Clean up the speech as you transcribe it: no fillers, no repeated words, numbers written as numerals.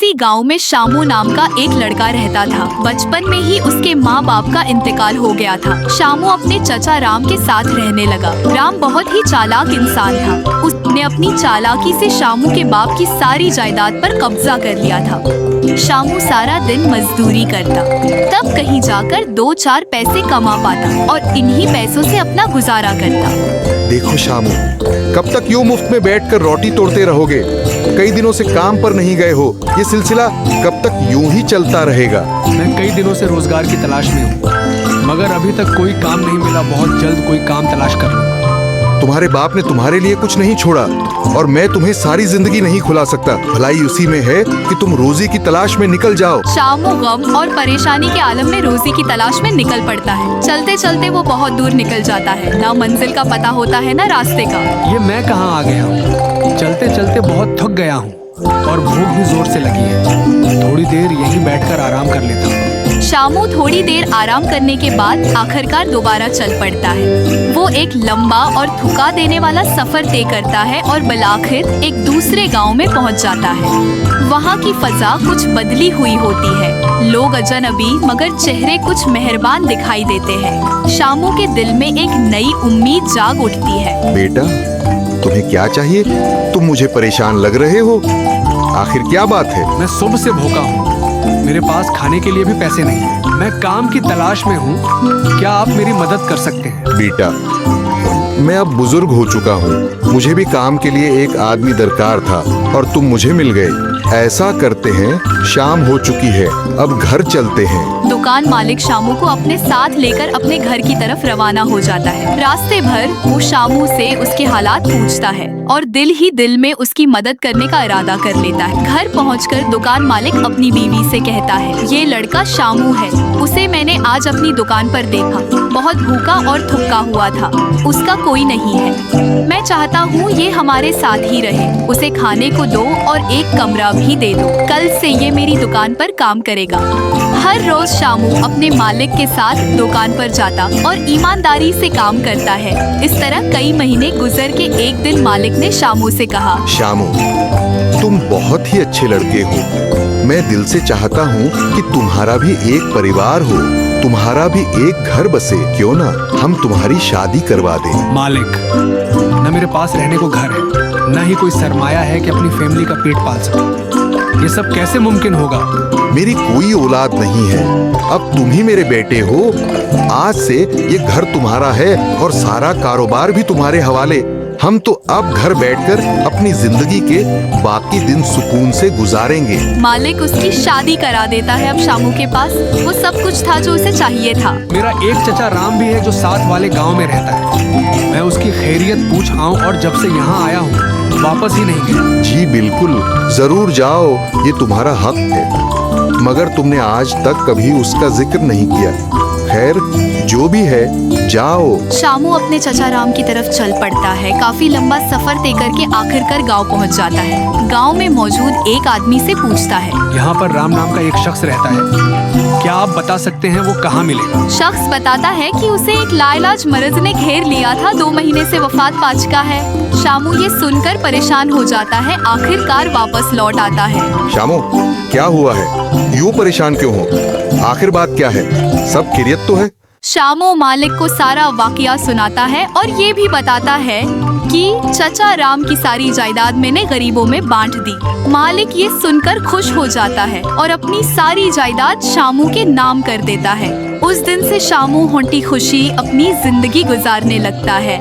उसी गांव में शामू नाम का एक लड़का रहता था। बचपन में ही उसके माँ बाप का इंतकाल हो गया था। शामू अपने चचा राम के साथ रहने लगा। राम बहुत ही चालाक इंसान था। उसने अपनी चालाकी से शामू के बाप की सारी जायदाद पर कब्जा कर लिया था। शामू सारा दिन मजदूरी करता, तब कहीं जाकर 2-4 पैसे कमा पाता और इन्हीं पैसों से अपना गुजारा करता। देखो शामू, कब तक यूं मुफ्त में बैठकर रोटी तोड़ते रहोगे? कई दिनों से काम पर नहीं गए हो। ये सिलसिला कब तक यूं ही चलता रहेगा? मैं कई दिनों से रोजगार की तलाश में हूँ, मगर अभी तक कोई काम नहीं मिला। बहुत जल्द कोई काम तलाश कर लूंगा। तुम्हारे बाप ने तुम्हारे लिए कुछ नहीं छोड़ा और मैं तुम्हें सारी जिंदगी नहीं खुला सकता। भलाई उसी में है कि तुम रोजी की तलाश में निकल जाओ। शामू गम और परेशानी के आलम में रोजी की तलाश में निकल पड़ता है। चलते चलते वो बहुत दूर निकल जाता है। ना मंजिल का पता होता है, ना रास्ते का। ये मैं कहाँ आ गया हूँ? चलते चलते बहुत थक गया हूँ और भूख भी जोर से लगी है। थोड़ी देर यहीं बैठकर आराम कर लेता हूँ। शामू थोड़ी देर आराम करने के बाद आखिरकार दोबारा चल पड़ता है। वो एक लंबा और थका देने वाला सफर तय करता है और बिलाखिर एक दूसरे गांव में पहुंच जाता है। वहां की फजा कुछ बदली हुई होती है। लोग अजनबी मगर चेहरे कुछ मेहरबान दिखाई देते हैं। शामू के दिल में एक नई उम्मीद जाग उठती है। बेटा, तुम्हें क्या चाहिए? तुम मुझे परेशान लग रहे हो। आखिर क्या बात है? मैं सुबह से भूखा हूँ। मेरे पास खाने के लिए भी पैसे नहीं है। मैं काम की तलाश में हूँ। क्या आप मेरी मदद कर सकते हैं? बेटा, मैं अब बुजुर्ग हो चुका हूँ। मुझे भी काम के लिए एक आदमी दरकार था और तुम मुझे मिल गए। ऐसा करते हैं, शाम हो चुकी है, अब घर चलते हैं। दुकान मालिक शामू को अपने साथ लेकर अपने घर की तरफ रवाना हो जाता है। रास्ते भर वो शामू से उसके हालात पूछता है और दिल ही दिल में उसकी मदद करने का इरादा कर लेता है। घर पहुंचकर दुकान मालिक अपनी बीवी से कहता है, ये लड़का शामू है। उसे मैंने आज अपनी दुकान पर देखा। बहुत भूखा और थका हुआ था। उसका कोई नहीं है। मैं चाहता हूँ ये हमारे साथ ही रहे। उसे खाने को दो और एक कमरा भी दे दो। कल से ये मेरी दुकान पर काम करेगा। हर रोज शामू अपने मालिक के साथ दुकान पर जाता और ईमानदारी से काम करता है। इस तरह कई महीने गुजर के एक दिन मालिक ने शामू से कहा, शामू, तुम बहुत ही अच्छे लड़के हो। मैं दिल से चाहता हूँ कि तुम्हारा भी एक परिवार हो, तुम्हारा भी एक घर बसे। क्यों ना हम तुम्हारी शादी करवा दें? मालिक, न मेरे पास रहने को घर है, न ही कोई सरमाया है कि अपनी फैमिली का पेट पाल सके। ये सब कैसे मुमकिन होगा? मेरी कोई औलाद नहीं है। अब तुम ही मेरे बेटे हो। आज से ये घर तुम्हारा है और सारा कारोबार भी तुम्हारे हवाले। हम तो अब घर बैठकर अपनी जिंदगी के बाकी दिन सुकून से गुजारेंगे। मालिक उसकी शादी करा देता है। अब शामू के पास वो सब कुछ था जो उसे चाहिए था। मेरा एक चचा राम भी है जो साथ वाले गांव में रहता है। मैं उसकी खैरियत पूछ आऊं और जब से यहाँ आया हूँ वापस ही नहीं गया। जी बिल्कुल, जरूर जाओ, ये तुम्हारा हक है। मगर तुमने आज तक कभी उसका जिक्र नहीं किया। खैर, जो भी है, जाओ। शामू अपने चचा राम की तरफ चल पड़ता है। काफी लंबा सफर तय करके आखिरकार गांव पहुंच जाता है। गांव में मौजूद एक आदमी से पूछता है, यहाँ पर राम नाम का एक शख्स रहता है। क्या आप बता सकते हैं वो कहाँ मिलेगा? शख्स बताता है कि उसे एक लाइलाज मर्ज ने घेर लिया था। 2 महीने से वफात पा चुका है। शामू ये सुनकर परेशान हो जाता है। आखिरकार वापस लौट आता है। शामू, क्या हुआ है? यूं परेशान क्यों हो? आखिर बात क्या है? सब खैरियत तो है? शामू मालिक को सारा वाकया सुनाता है और ये भी बताता है कि चचा राम की सारी जायदाद मैंने गरीबों में बांट दी। मालिक ये सुनकर खुश हो जाता है और अपनी सारी जायदाद शामू के नाम कर देता है। उस दिन से शामू होंटी खुशी अपनी जिंदगी गुजारने लगता है।